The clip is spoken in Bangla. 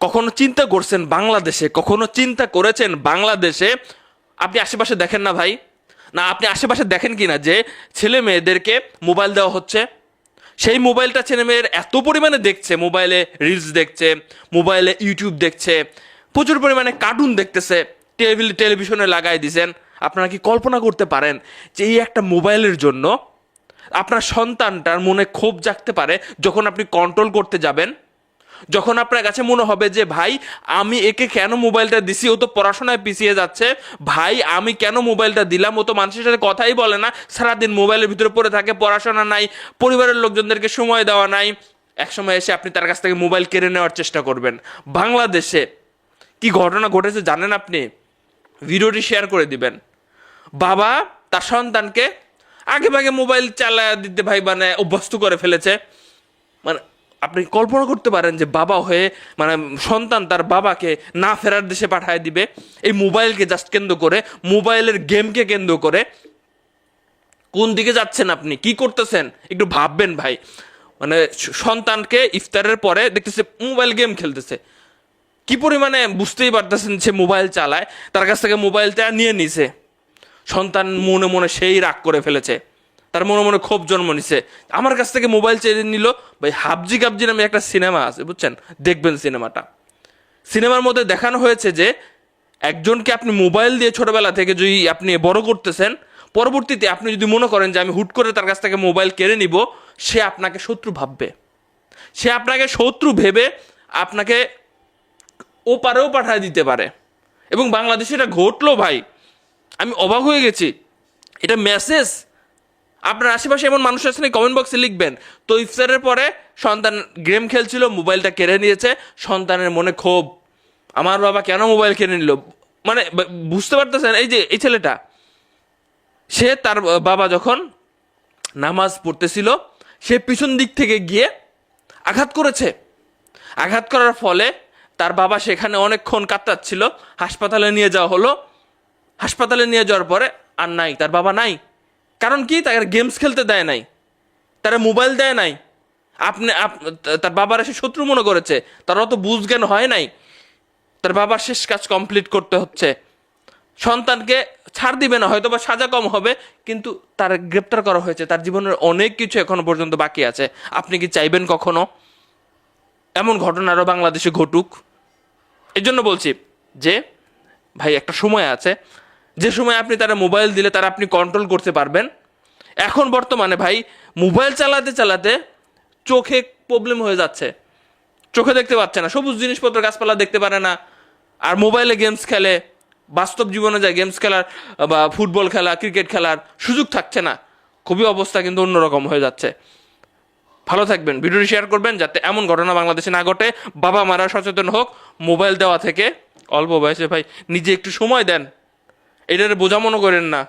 কখনো চিন্তা করছেন বাংলাদেশে, কখনো চিন্তা করেছেন বাংলাদেশে আপনি আশেপাশে দেখেন না ভাই, না আপনি আশেপাশে দেখেন কিনা যে ছেলে মেয়েদেরকে মোবাইল দেওয়া হচ্ছে, সেই মোবাইলটা ছেলে মেয়ের এত পরিমাণে দেখছে, মোবাইলে রিলস দেখছে, মোবাইলে ইউটিউব দেখছে, প্রচুর পরিমাণে কার্টুন দেখতেছে, টেলিভিশনে লাগাই দিছেন। আপনারা কি কল্পনা করতে পারেন যে এই একটা মোবাইলের জন্য আপনার সন্তানটার মনে ক্ষোভ জাগতে পারে যখন আপনি কন্ট্রোল করতে যাবেন, যখন আপনার কাছে মনে হবে যে ভাই আমি একে কেন মোবাইলটা দিছি, ও তো পড়াশোনায় পিছিয়ে যাচ্ছে, ভাই আমি কেন মোবাইলটা দিলাম, ও তো মানুষের সাথে কথাই বলে না, সারাদিন মোবাইলের ভিতরে পড়ে থাকে, পড়াশোনা নাই, পরিবারের লোকজনদেরকে সময় দেওয়া নাই। একসময় এসে আপনি তার কাছ থেকে মোবাইল কেড়ে নেওয়ার চেষ্টা করবেন। বাংলাদেশে কি ঘটনা ঘটেছে জানেন আপনি? ভিডিওটি শেয়ার করে দিবেন। বাবা তার সন্তানকে আগে ভাগে মোবাইল চালা দিতে ভাই মানে অভ্যস্ত করে ফেলেছে। মানে আপনি কল্পনা করতে পারেন যে বাবা হয়ে মানে সন্তান তার বাবাকে না ফেরার দেশে পাঠায় দিবে এই মোবাইলকে জাস্ট কেন্দ্র করে, মোবাইলের গেমকে কেন্দ্র করে। কোন দিকে যাচ্ছেন আপনি, কি করতেছেন একটু ভাববেন ভাই। মানে সন্তানকে ইফতারের পরে দেখতেছে মোবাইল গেম খেলতেছে, কি পরিমাণে বুঝতেই পারতেছেন সে মোবাইল চালায়, তার কাছ থেকে মোবাইলটা নিয়ে নিছে। সন্তান মনে মনে সেই রাগ করে ফেলেছে, তার মনে মনে ক্ষোভ জন্ম নিছে, আমার কাছ থেকে মোবাইল চেয়ে নিল। ভাই হাবজি কাবজি নামে একটা সিনেমা আছে বুঝছেন, দেখবেন সিনেমাটা। সিনেমার মধ্যে দেখানো হয়েছে যে একজনকে আপনি মোবাইল দিয়ে ছোটবেলা থেকে যদি আপনি বড় করতেছেন, পরবর্তীতে আপনি যদি মনে করেন যে আমি হুট করে তার কাছ থেকে মোবাইল কেড়ে নিব, সে আপনাকে শত্রু ভাববে, সে আপনাকে শত্রু ভেবে আপনাকে ওপারেও পাঠায় দিতে পারে। এবং বাংলাদেশে এটা ঘটলো ভাই, আমি অবাক হয়ে গেছি। এটা মেসেজ আপনার আশেপাশে এমন মানুষ আছে না, কমেন্ট বক্সে লিখবেন। তো ইফতারের পরে সন্তান গেম খেলছিল, মোবাইলটা কেড়ে নিয়েছে, সন্তানের মনে ক্ষোভ, আমার বাবা কেন মোবাইল কেড়ে নিল। মানে বুঝতে পারতেছেন, এই যে এই ছেলেটা, সে তার বাবা যখন নামাজ পড়তেছিল সে পিছন দিক থেকে গিয়ে আঘাত করেছে। আঘাত করার ফলে তার বাবা সেখানে অনেকক্ষণ কাতরাচ্ছিল, হাসপাতালে নিয়ে যাওয়া হলো। হাসপাতালে নিয়ে যাওয়ার পরে আর নাই, তার বাবা নাই। কারণ কি? তার গেমস খেলতে দেয় নাই, তারা মোবাইল দেয় নাই। আপনি তার বাবার এসে শত্রু মনে করেছে, তার অত বুঝ জ্ঞান হয় নাই, তার বাবার শেষ কাজ কমপ্লিট করতে হচ্ছে। সন্তানকে ছাড় দিবে না, হয়তো বা সাজা কম হবে, কিন্তু তার গ্রেপ্তার করা হয়েছে, তার জীবনের অনেক কিছু এখনো পর্যন্ত বাকি আছে। আপনি কি চাইবেন কখনো এমন ঘটনা আরও বাংলাদেশে ঘটুক? এই জন্য বলছি যে ভাই একটা সময় আছে, যে সময় আপনি তারা মোবাইল দিলে তারা আপনি কন্ট্রোল করতে পারবেন। এখন বর্তমানে ভাই মোবাইল চালাতে চালাতে চোখে প্রবলেম হয়ে যাচ্ছে, চোখে দেখতে পাচ্ছে না, সবুজ জিনিসপত্র গাছপালা দেখতে পারে না, আর মোবাইলে গেমস খেলে। বাস্তব জীবনে যায় গেমস খেলার বা ফুটবল খেলা, ক্রিকেট খেলার সুযোগ থাকছে না। খুবই অবস্থা কিন্তু অন্যরকম হয়ে যাচ্ছে। ভালো থাকবেন, ভিডিওটি শেয়ার করবেন যাতে এমন ঘটনা বাংলাদেশে না ঘটে। বাবা মারা সচেতন হোক, মোবাইল দেওয়া থেকে। অল্প বয়সে ভাই নিজে একটু সময় দেন, এটার বোঝা মনে করেন না।